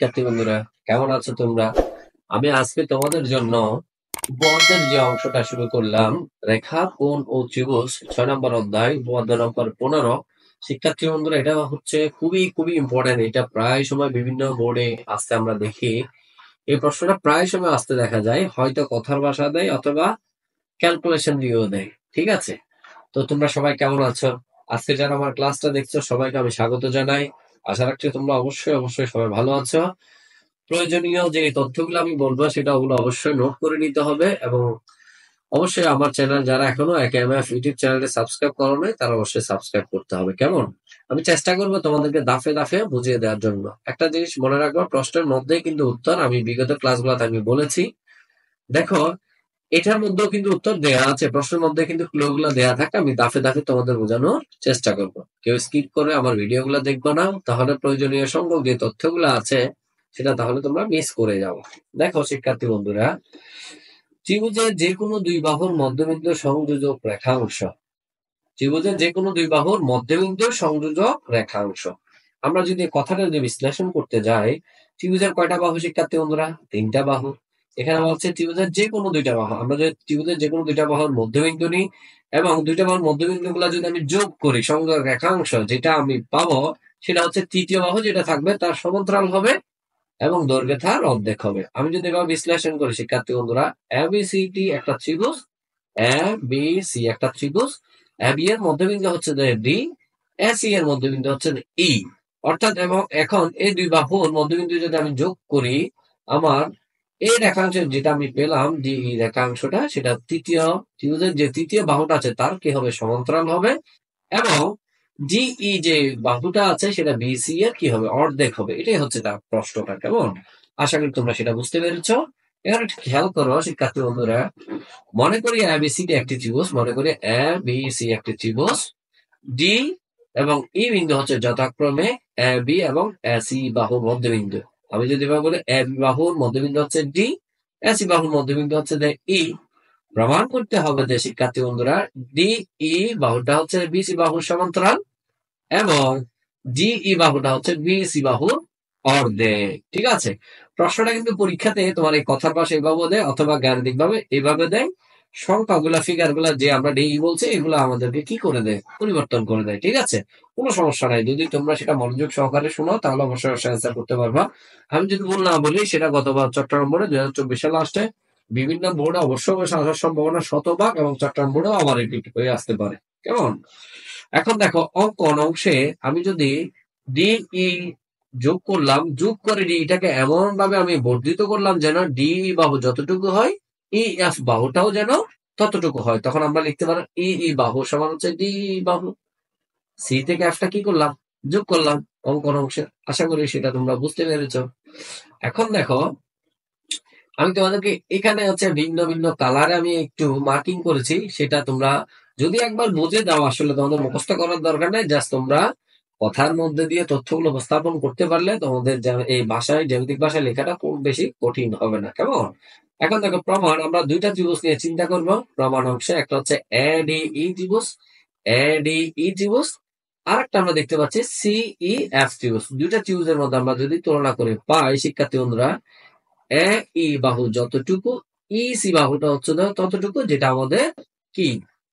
শিক্ষার্থী বন্ধুরা, কেমন আছো তোমরা? আমি আজকে তোমাদের জন্য উপপাদ্যের যে অংশটা শুরু করলাম, রেখা, কোণ ও ত্রিভুজ 6 নম্বর অধ্যায়, উপপাদ্য নম্বর 15। শিক্ষার্থী বন্ধুরা, এটা হচ্ছে খুবই খুবই ইম্পর্টেন্ট। এটা প্রায় সময় বিভিন্ন বোর্ডে আসতে আমরা দেখি। এই প্রশ্নটা প্রায় সময় আসতে দেখা যায়, হয়তো কথার ভাষা দেয় অথবা ক্যালকুলেশন দিয়েও দেয়। ঠিক আছে, তো তোমরা সবাই কেমন আছো? আজকে যারা আমার ক্লাসটা দেখছো সবাইকে আমি স্বাগত জানাই। আশা রাখছি তোমরা অবশ্যই অবশ্যই সবাই ভালো আছো। প্রয়োজনীয় যে তথ্যগুলো আমি বলবো সেটা ওগুলো অবশ্যই নোট করে নিতে হবে, এবং অবশ্যই আমার চ্যানেল যারা এখনো একেএমএফ ইউটিউব চ্যানেলে সাবস্ক্রাইব করো নাই তারা অবশ্যই সাবস্ক্রাইব করতে হবে। কেমন? আমি চেষ্টা করবো তোমাদেরকে দাফে দাফে বুঝিয়ে দেওয়ার জন্য। একটা জিনিস মনে রাখবো, প্রশ্নের মধ্যেই কিন্তু উত্তর। আমি বিগত ক্লাসগুলোতে আমি বলেছি, দেখো এটার মধ্যেও কিন্তু উত্তর দেয়া আছে, প্রশ্নের মধ্যে কিন্তু ক্লু গুলা দেয়া থাকে। আমি দাফে দাফে তোমাদের বোঝানোর চেষ্টা করব। কেউ স্কিপ করে আমার ভিডিও গুলা দেখবো না, তাহলে প্রয়োজনীয় সংখ্যক যে তথ্যগুলো আছে সেটা তাহলে তোমরা মিস করে যাও। দেখো শিক্ষার্থী বন্ধুরা, ত্রিভুজের যে কোনো দুই বাহুর মধ্যবিন্দু সংযোজক রেখাংশ। ত্রিভুজের যে কোনো দুই বাহুর মধ্যবিন্দু সংযোজক রেখাংশ। আমরা যদি কথাটা যদি বিশ্লেষণ করতে যাই, ত্রিভুজের কয়টা বাহু শিক্ষার্থী বন্ধুরা? 3টা বাহু। এখানে বলছে ত্রিভুজের যে কোনো 2টা বাহু। আমরা যদি ত্রিভুজের যে কোনো 2টা বাহুর মধ্যবিন্দু নিই এবং 2টা বাহুর মধ্যবিন্দু গুলা যদি আমি যোগ করি, সংযোগ রেখাংশ যেটা আমি পাবো সেটা হচ্ছে তৃতীয় বাহু, যেটা থাকবে তার সমান্তরাল হবে এবং দৈর্ঘ্য তার অর্ধেক হবে। আমি যদি এভাবে বিশ্লেষণ করি শিক্ষার্থী বন্ধুরা, ABCD একটা ত্রিভুজ, ABC একটা ত্রিভুজ, AB এর মধ্যবিন্দু হচ্ছে ডি, AC এর মধ্যবিন্দু হচ্ছে ই। অর্থাৎ এবং এখন এই দুই বাহুর মধ্যবিন্দু যদি আমি যোগ করি, আমার এই রেখাংশ যেটা আমি পেলাম, ডি রেখাংশটা, সেটা তৃতীয় ত্রিভুজের যে তৃতীয় বাহুটা আছে তার কি হবে? সমান্তরাল হবে। এবং ডিই যে বাহুটা আছে সেটা বিসি এর কি হবে? অর্ধেক হবে। এটাই হচ্ছে তার প্রশ্নটা। কেমন? আশা করি তোমরা সেটা বুঝতে পেরেছো। এবার একটু খেয়াল করো শিক্ষার্থী বন্ধুরা, মনে করি এবিসিডি একটি ত্রিভুজ, মনে করি এবিসি একটি ত্রিভুজ। ডি এবং ই বিন্দু হচ্ছে যথাক্রমে এ বি এবং এসি বাহুর মধ্যবিন্দু। আমি যদি এভাবে বলি, এ বি বাহুর মধ্যবিন্দু হচ্ছে ডি, এসি বাহুর মধ্যবিন্দু হচ্ছে ই। প্রমাণ করতে হবে যে শিক্ষার্থী বন্ধুরা, ডি ই বাহুটা হচ্ছে বিসি বাহুর সমান্তরাল এবং ডিই বাহুটা হচ্ছে বিসি বাহুর অর্ধেক। ঠিক আছে, প্রশ্নটা কিন্তু পরীক্ষাতে তোমার এই কথার পাশে এভাবে দেয় অথবা গাণিতিক ভাবে এভাবে দেয়। সংখ্যাগুলা ফিগার গুলা যে আমরা ডিই বলছি এগুলো আমাদেরকে কি করে দেয়? পরিবর্তন করে দেয়। ঠিক আছে, কোনো সমস্যা নাই, যদি তোমরা সেটা মনোযোগ সহকারে শোনো তাহলে অবশ্যই অ্যান্সার করতে পারবা। আমি যদি ভুল না বলি, সেটা গতবার চট্টগ্রাম বোর্ডে 2024 সালে আসছে। বিভিন্ন বোর্ডে অবশ্যই আসার সম্ভাবনা শতভাগ, এবং চট্টগ্রাম বোর্ডেও আবার রিপিট হয়ে আসতে পারে। কেমন? এখন দেখো অঙ্কন অংশে আমি যদি ডিই যোগ করলাম, যোগ করে ডিটাকে এমন ভাবে আমি বর্ধিত করলাম যেন ডি বাহু যতটুকু হয় ই এফ বাহুটাও যেন ততটুকু হয়, তখন আমরা লিখতে পারি ই বাহু সমান হচ্ছে ডি বাহু। সি থেকে এফটা কি করলাম? যোগ করলাম অঙ্কন অংশে। আশা করি সেটা তোমরা বুঝতে পেরেছো। এখন দেখো, আমি তোমাদেরকে এখানে হচ্ছে ভিন্ন ভিন্ন কালারে আমি একটু মার্কিং করেছি, সেটা তোমরা যদি একবার বুঝে দাও, আসলে তোমাদের মুখস্থ করার দরকার নেই, জাস্ট তোমরা কথার মধ্যে দিয়ে তথ্যগুলো উপস্থাপন করতে পারলে তোমাদের এই ভাষায়, জ্যামিতিক ভাষায় লেখাটা খুব বেশি কঠিন হবে না। কেমন? এখন দেখো প্রমাণ, আমরা দুইটা ত্রিভুজ নিয়ে চিন্তা করব প্রমাণ অংশে। একটা হচ্ছে এডিই ত্রিভুজ, এডিই ত্রিভুজ। আর একটা আমরা দেখতে পাচ্ছি সিই এফ ত্রিভুজ। দুইটা ত্রিভুজের মধ্যে আমরা যদি তুলনা করে পাই শিক্ষার্থী বন্ধুরা, এ ই বাহু যতটুকু, ই সি বাহুটা হচ্ছে ততটুকু, যেটা আমাদের কি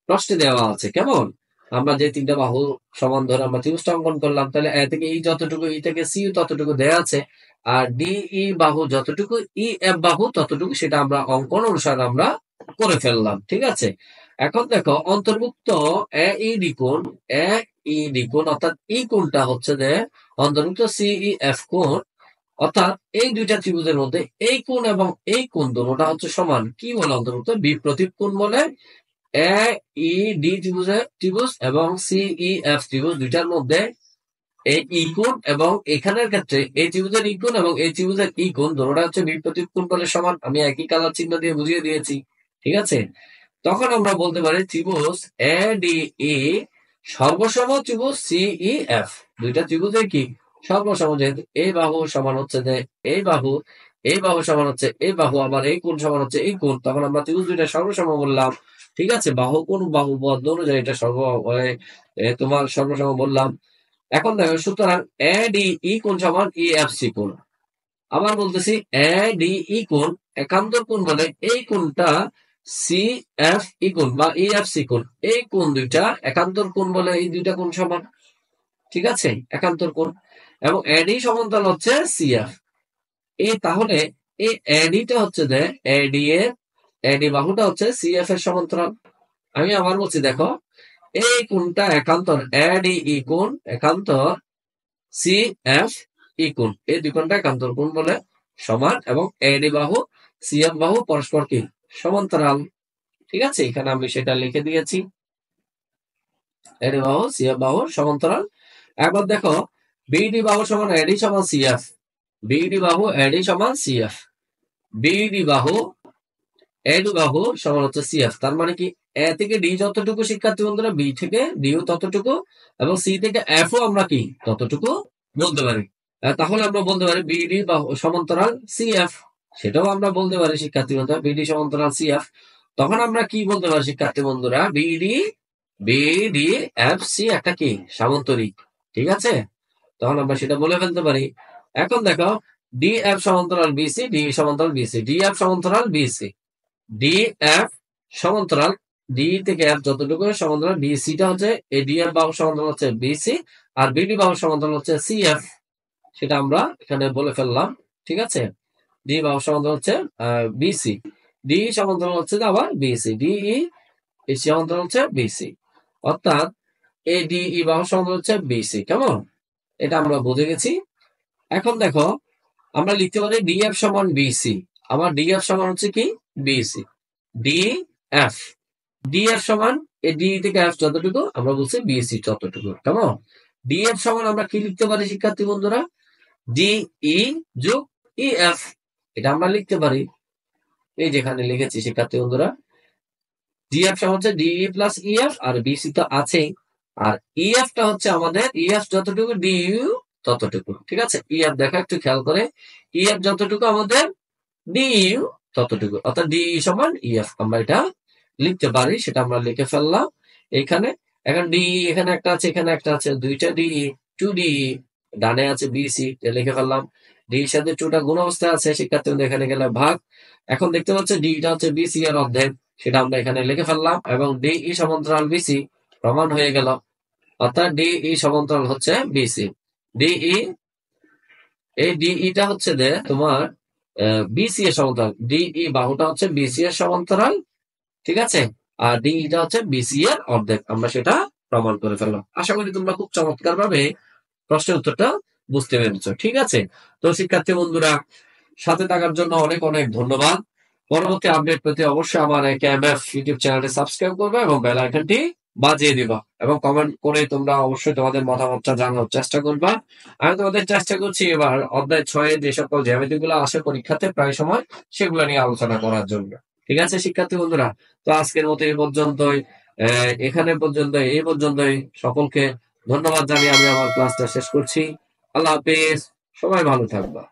প্রশ্নে দেওয়া আছে। কেমন? আমরা যে 3টা বাহু সমান ধরে আমরা ত্রিভুজটা অঙ্কন করলাম, তাহলে এ থেকে ই যতটুকু, ই থেকে সি ততটুকু দেওয়া আছে। আর ডি ই বাহু যতটুকু, ই এফ বাহু ততটুকু, সেটা আমরা অঙ্কন অনুসারে আমরা করে ফেললাম। ঠিক আছে, এখন দেখো অন্তর্ভুক্ত এ ই ডি কোণ, এ ই ডি কোণ অর্থাৎ ই কোণটা হচ্ছে যে অন্তর্ভুক্ত সিই এফ কোণ। অর্থাৎ এই দুইটা ত্রিভুজের মধ্যে এই কোণ এবং এই কোণ দুটোটা হচ্ছে সমান। কি বলে অন্তর্ভুক্ত? বিপ্রতীপ কোণ বলে। এ ই ডি ত্রিভুজ এবং সিই এফ ত্রিভুজ দুইটার মধ্যে এই ই কোণ, এবং এখানের ক্ষেত্রে এই ত্রিভুজের ই কোণ এবং এই ত্রিভুজের ই কোণ দুটোটা হচ্ছে বিপ্রতীপ কোণ বলে সমান। আমি একই কালার চিহ্ন দিয়ে বুঝিয়ে দিয়েছি। ঠিক আছে, তখন আমরা বলতে পারি ত্রিভুজ এ ডি ই সর্বসম ত্রিভুজ সিই এফ। দুইটা ত্রিভুজের কি সর্বসম, যেহেতু এই বাহু সমান হচ্ছে যে এই বাহু, এই বাহু সমান হচ্ছে এই বাহু, আবার এই কোণ সমান হচ্ছে এই কোণ, তখন আমরা ত্রিভুজ দুইটা সর্বসম বললাম। ঠিক আছে, বাহু কোণ বাহু পদ অনুযায়ী এটা তোমার সর্বসম বললাম। এখন দেখো, সুতরাং এ ডি ই কোণ সমান ই এফ সি কোণ। আবার বলতেছি এ ডি ই কোণ একান্তর কোণ বলে এই কোণটা সি এফ ই কোণ বা ই এফ সি কোণ, এই কোণ দুইটা একান্তর কোণ বলে এই দুইটা কোণ সমান। ঠিক আছে, একান্তর কোণ। এবং এডি সমান্তরাল হচ্ছে সিএফ। এই তাহলে এই এডিটা হচ্ছে যে এডি বাহুটা হচ্ছে সিএফ এর সমান্তরাল। আমি আবার বলছি দেখো, এই কোণটা একান্তর এডি ই কোণ একান্তর সি এফ ই কোণ, এই দুই কোণটা একান্তর কোণ বলে সমান এবং এডি বাহু সিএফ বাহু পরস্পর কি সমান্তরাল। ঠিক আছে, এখানে আমি সেটা লিখে দিয়েছি, এডি বাহু সিএফ বাহু সমান্তরাল। একবার দেখো বিডি বাহু সমান এডি সমান সিএফ, বিডি বাহু এডি সমান সিএফ, বিডি বাহু এডি বাহু সমান হচ্ছে সিএফ। তার মানে কি এ থেকে ডি যতটুকু শিক্ষার্থী বন্ধুরা বি থেকে ডিও ততটুকু এবং সি থেকে এফ ও আমরা কি ততটুকু বলতে পারি। তাহলে আমরা বলতে পারি বিডি বাহু সমান্তরাল সিএফ, সেটাও আমরা বলতে পারি শিক্ষার্থী বন্ধুরা বিডি সমান্তরাল সিএফ। তখন আমরা কি বলতে পারি শিক্ষার্থী বন্ধুরা, বিডি বিডি এফ সি একটা কি সামান্তরিক। ঠিক আছে, তখন আমরা সেটা বলে ফেলতে পারি। এখন দেখো ডি এফ সমান্তরাল বিসি, ডি সমান্তরাল বিসি, ডি এফ সমান্তরাল বিসি, ডি এফ সমান্তরাল ডি থেকে এফ যতটুকু সমান্তরাল বিসিটা হচ্ছে এই ডি এফ বাহু সমান্তরাল হচ্ছে বিসি আর বিডি বাহু সমান্তরাল হচ্ছে সিএফ, সেটা আমরা এখানে বলে ফেললাম। ঠিক আছে, ডি বাহু সমান্তরাল হচ্ছে বিসি, ডি সমান্তরাল হচ্ছে আবার বিসি, ডি ই সমান্তরাল হচ্ছে বিসি, অর্থাৎ এ ডি ই বাহু সমান্তরাল হচ্ছে বিসি। কেমন, এটা আমরা বুঝে গেছি। এখন দেখো আমরা লিখতে পারি ডিএফ সমান বিসি, আবার ডিএফ সমান হচ্ছে কি বিসি, ডিএফ ডিএফ সমান এই ডি থেকে এফ যতটুকু আমরা বলছি বিসি ততটুকু। কেমন, ডিএফ সমান আমরা কি লিখতে পারি শিক্ষার্থী বন্ধুরা, ডিই যোগ ইএফ, এটা আমরা লিখতে পারি। এই যেখানে লিখেছি শিক্ষার্থী বন্ধুরা, ডিএফ সমান হচ্ছে ডিই প্লাস ইএফ আর বিসি তো আছেই, আর ইএফ টা হচ্ছে আমাদের ইএফ যতটুকু ডিইউ ততটুকু। ঠিক আছে, ইএফ দেখো একটু খেয়াল করে, ইএফ যতটুকু আমাদের ডিইউ ততটুকু, অর্থাৎ ডিই সমান ইএফ আমরা এটা লিখতে পারি, সেটা আমরা লিখে ফেললাম এখানে। এখন ডিই এখানে একটা আছে এখানে একটা আছে, দুইটা ডিই, টু ডিই, ডানে আছে বিসি, লিখে ফেললাম। ডির সাথে টুটা গুণ অবস্থায় আছে শিক্ষার্থী এখানে গেলে ভাগ। এখন দেখতে পাচ্ছি ডিটা হচ্ছে বিসি এর অর্ধেক, সেটা আমরা এখানে লিখে ফেললাম এবং ডিই সমান্তরাল বিসি প্রমাণ হয়ে গেল, অর্থাৎ ডিই সমান্তরাল হচ্ছে বিসি। ডিই এই ডিইটা হচ্ছে যে তোমার বিসি এর সমান্তরাল, ডিই বাহুটা হচ্ছে বিসি এর সমান্তরাল। ঠিক আছে, আর ডিইটা হচ্ছে বিসি এর অর্ধেক, আমরা সেটা প্রমাণ করে ফেললাম। আশা করি তোমরা খুব চমৎকার ভাবে প্রশ্নের উত্তরটা বুঝতে পেরেছ। ঠিক আছে, তো শিক্ষার্থী বন্ধুরা সাথে থাকার জন্য অনেক অনেক ধন্যবাদ। পরবর্তী আপডেট পেতে অবশ্যই আমার কেএমএফ ইউটিউব চ্যানেলটি সাবস্ক্রাইব করবে এবং বেল আইকনটি বাজিয়ে দিবা এবং কমেন্ট করে তোমরা অবশ্যই তোমাদের মতামতটা জানানোর চেষ্টা করবা। আমি তোমাদের চেষ্টা করছি এবার অধ্যায় 6 যে সকল জ্যামিতি গুলো আসে পরীক্ষাতে প্রায় সময় সেগুলো নিয়ে আলোচনা করার জন্য। ঠিক আছে শিক্ষার্থী বন্ধুরা, তো আজকের মতো এই পর্যন্তই, এখানে পর্যন্ত এই পর্যন্তই। সকলকে ধন্যবাদ জানিয়ে আমি আমার ক্লাসটা শেষ করছি। আল্লাহ হাফেজ, সবাই ভালো থাকবা।